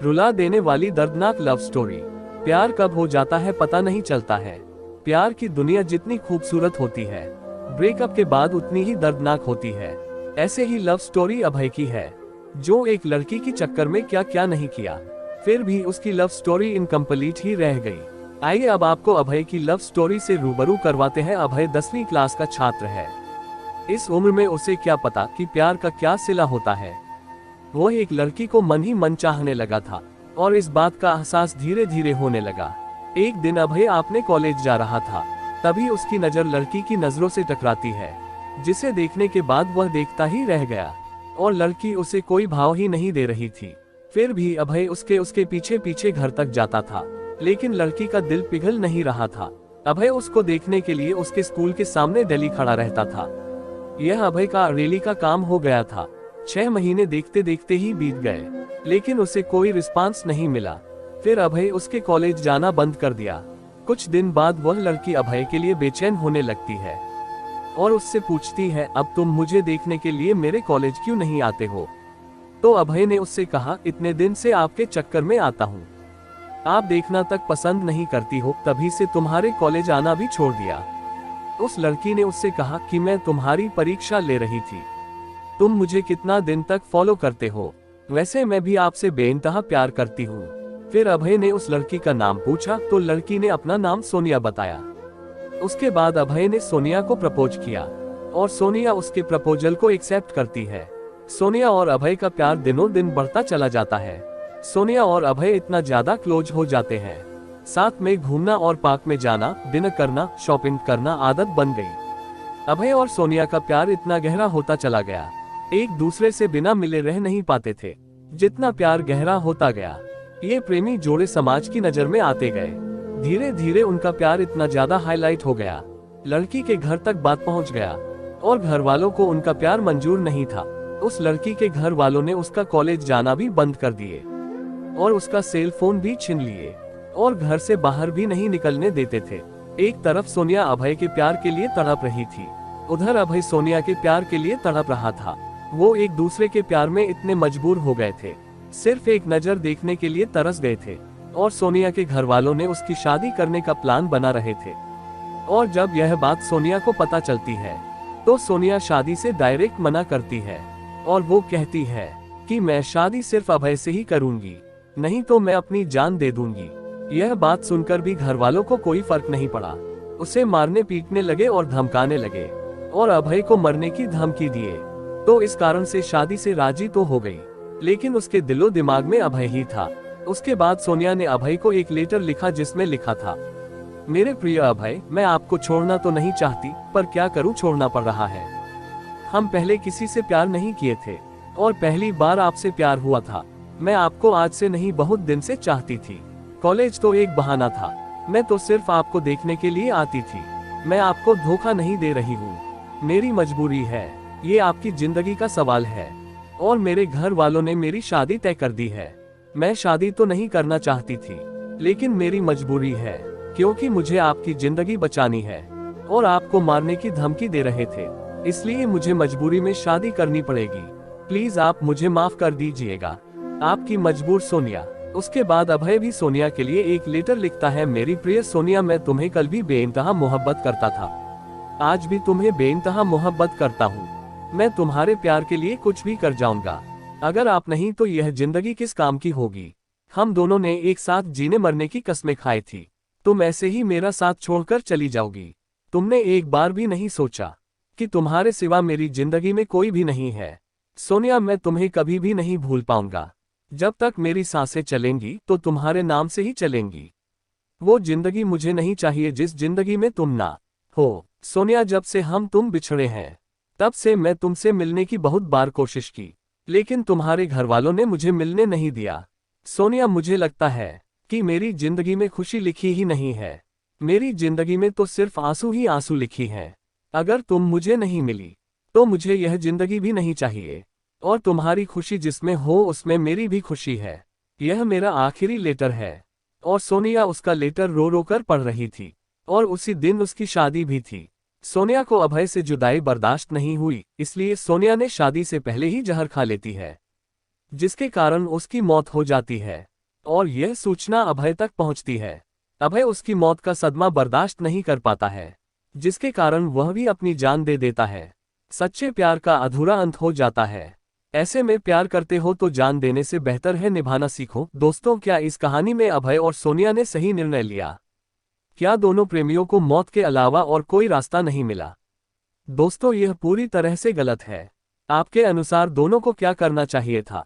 रुला देने वाली दर्दनाक लव स्टोरी। प्यार कब हो जाता है पता नहीं चलता है। प्यार की दुनिया जितनी खूबसूरत होती है, ब्रेकअप के बाद उतनी ही दर्दनाक होती है। ऐसे ही लव स्टोरी अभय की है, जो एक लड़की की चक्कर में क्या क्या नहीं किया, फिर भी उसकी लव स्टोरी इनकम्प्लीट ही रह गई। आइए अब आपको अभय की लव स्टोरी से रूबरू करवाते हैं। अभय 10वीं क्लास का छात्र है। इस उम्र में उसे क्या पता कि प्यार का क्या सिला होता है। वो एक लड़की को मन ही मन चाहने लगा था और इस बात का एहसास धीरे धीरे होने लगा। एक दिन अभय अपने कॉलेज जा रहा था, तभी उसकी नजर लड़की की नजरों से टकराती है, जिसे देखने के बाद वह देखता ही रह गया और लड़की उसे कोई भाव ही नहीं दे रही थी। फिर भी अभय उसके पीछे पीछे घर तक जाता था, लेकिन लड़की का दिल पिघल नहीं रहा था। अभय उसको देखने के लिए उसके स्कूल के सामने दिल्ली खड़ा रहता था। यह अभय का रैली का काम हो गया था। 6 महीने देखते देखते ही बीत गए, लेकिन उसे कोई रिस्पांस नहीं मिला। फिर अभय उसके कॉलेज जाना बंद कर दिया। कुछ दिन बाद वह लड़की अभय के लिए बेचैन होने लगती है और उससे पूछती है, अब तुम मुझे देखने के लिए मेरे कॉलेज क्यों नहीं आते हो? तो अभय ने उससे कहा, इतने दिन से आपके चक्कर में आता हूँ, आप देखना तक पसंद नहीं करती हो, तभी से तुम्हारे कॉलेज आना भी छोड़ दिया। उस लड़की ने उससे कहा कि मैं तुम्हारी परीक्षा ले रही थी, तुम मुझे कितना दिन तक फॉलो करते हो? वैसे मैं भी आपसे बेइंतहा प्यार करती हूँ। फिर अभय ने उस लड़की का नाम पूछा तो लड़की ने अपना नाम सोनिया बताया। उसके बाद अभय ने सोनिया को प्रपोज किया और सोनिया उसके प्रपोजल को एक्सेप्ट करती है। सोनिया और अभय का प्यार दिनों दिन बढ़ता चला जाता है। सोनिया और अभय इतना ज्यादा क्लोज हो जाते हैं, साथ में घूमना और पार्क में जाना, डिनर करना, शॉपिंग करना आदत बन गई। अभय और सोनिया का प्यार इतना गहरा होता चला गया, एक दूसरे से बिना मिले रह नहीं पाते थे। जितना प्यार गहरा होता गया, ये प्रेमी जोड़े समाज की नजर में आते गए। धीरे धीरे उनका प्यार इतना ज्यादा हाईलाइट हो गया, लड़की के घर तक बात पहुंच गया और घर वालों को उनका प्यार मंजूर नहीं था। उस लड़की के घर वालों ने उसका कॉलेज जाना भी बंद कर दिए और उसका सेल फोन भी छीन लिए और घर से बाहर भी नहीं निकलने देते थे। एक तरफ सोनिया अभय के प्यार के लिए तड़प रही थी, उधर अभय सोनिया के प्यार के लिए तड़प रहा था। वो एक दूसरे के प्यार में इतने मजबूर हो गए थे, सिर्फ एक नजर देखने के लिए तरस गए थे और सोनिया के घर वालों ने उसकी शादी करने का प्लान बना रहे थे। और जब यह बात सोनिया को पता चलती है तो सोनिया शादी से डायरेक्ट मना करती है और वो कहती है कि मैं शादी सिर्फ अभय से ही करूंगी, नहीं तो मैं अपनी जान दे दूंगी। यह बात सुनकर भी घर वालों को कोई फर्क नहीं पड़ा, उसे मारने पीटने लगे और धमकाने लगे और अभय को मरने की धमकी दिए। तो इस कारण से शादी से राजी तो हो गई, लेकिन उसके दिलो दिमाग में अभय ही था। उसके बाद सोनिया ने अभय को एक लेटर लिखा जिसमें लिखा था, मेरे प्रिय अभय, मैं आपको छोड़ना तो नहीं चाहती, पर क्या करूं, छोड़ना पड़ रहा है। हम पहले किसी से प्यार नहीं किए थे और पहली बार आपसे प्यार हुआ था। मैं आपको आज से नहीं बहुत दिन से चाहती थी। कॉलेज तो एक बहाना था, मैं तो सिर्फ आपको देखने के लिए आती थी। मैं आपको धोखा नहीं दे रही हूँ, मेरी मजबूरी है, ये आपकी जिंदगी का सवाल है और मेरे घर वालों ने मेरी शादी तय कर दी है। मैं शादी तो नहीं करना चाहती थी, लेकिन मेरी मजबूरी है, क्योंकि मुझे आपकी जिंदगी बचानी है और आपको मारने की धमकी दे रहे थे, इसलिए मुझे मजबूरी में शादी करनी पड़ेगी। प्लीज आप मुझे माफ कर दीजिएगा, आपकी मजबूर सोनिया। उसके बाद अभय भी सोनिया के लिए एक लेटर लिखता है, मेरी प्रिय सोनिया, मैं तुम्हें कल भी बेइंतहा मोहब्बत करता था, आज भी तुम्हें बेइंतहा मोहब्बत करता हूँ। मैं तुम्हारे प्यार के लिए कुछ भी कर जाऊंगा, अगर आप नहीं तो यह जिंदगी किस काम की होगी। हम दोनों ने एक साथ जीने मरने की कस्में खाई थी, तुम ऐसे ही मेरा साथ छोड़कर चली जाओगी। तुमने एक बार भी नहीं सोचा कि तुम्हारे सिवा मेरी जिंदगी में कोई भी नहीं है। सोनिया, मैं तुम्हें कभी भी नहीं भूल पाऊंगा। जब तक मेरी सांसें चलेंगी तो तुम्हारे नाम से ही चलेंगी। वो जिंदगी मुझे नहीं चाहिए जिस जिंदगी में तुम ना हो। सोनिया, जब से हम तुम बिछड़े हैं तब से मैं तुमसे मिलने की बहुत बार कोशिश की, लेकिन तुम्हारे घर वालों ने मुझे मिलने नहीं दिया। सोनिया, मुझे लगता है कि मेरी जिंदगी में खुशी लिखी ही नहीं है, मेरी जिंदगी में तो सिर्फ आंसू ही आंसू लिखी हैं। अगर तुम मुझे नहीं मिली तो मुझे यह जिंदगी भी नहीं चाहिए और तुम्हारी खुशी जिसमें हो उसमें मेरी भी खुशी है। यह मेरा आखिरी लेटर है। और सोनिया उसका लेटर रो रो कर पढ़ रही थी और उसी दिन उसकी शादी भी थी। सोनिया को अभय से जुदाई बर्दाश्त नहीं हुई, इसलिए सोनिया ने शादी से पहले ही जहर खा लेती है, जिसके कारण उसकी मौत हो जाती है। और यह सूचना अभय तक पहुंचती है। अभय उसकी मौत का सदमा बर्दाश्त नहीं कर पाता है, जिसके कारण वह भी अपनी जान दे देता है। सच्चे प्यार का अधूरा अंत हो जाता है। ऐसे में प्यार करते हो तो जान देने से बेहतर है निभाना सीखो। दोस्तों, क्या इस कहानी में अभय और सोनिया ने सही निर्णय लिया? क्या दोनों प्रेमियों को मौत के अलावा और कोई रास्ता नहीं मिला? दोस्तों, यह पूरी तरह से गलत है। आपके अनुसार दोनों को क्या करना चाहिए था?